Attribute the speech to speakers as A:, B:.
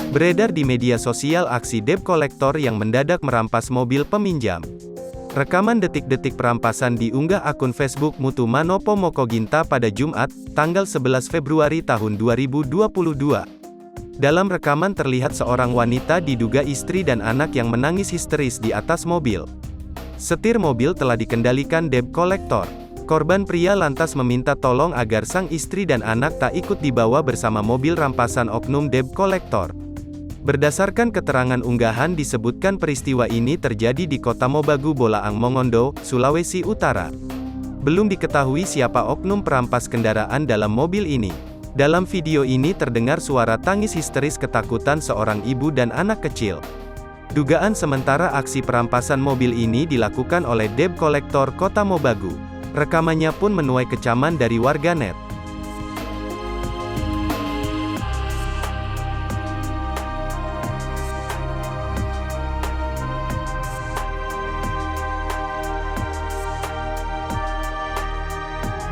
A: Beredar di media sosial aksi debt collector yang mendadak merampas mobil peminjam. Rekaman detik-detik perampasan diunggah akun Facebook Mutu Manopo Mokoginta pada Jumat, tanggal 11 Februari tahun 2022. Dalam rekaman terlihat seorang wanita diduga istri dan anak yang menangis histeris di atas mobil. Setir mobil telah dikendalikan debt collector. Korban pria lantas meminta tolong agar sang istri dan anak tak ikut dibawa bersama mobil rampasan oknum debt collector. Berdasarkan keterangan unggahan disebutkan peristiwa ini terjadi di kota Mobagu Bolaang Mongondo, Sulawesi Utara. Belum diketahui siapa oknum perampas kendaraan dalam mobil ini. Dalam video ini terdengar suara tangis histeris ketakutan seorang ibu dan anak kecil. Dugaan sementara aksi perampasan mobil ini dilakukan oleh debt collector kota Mobagu. Rekamannya pun menuai kecaman dari warganet.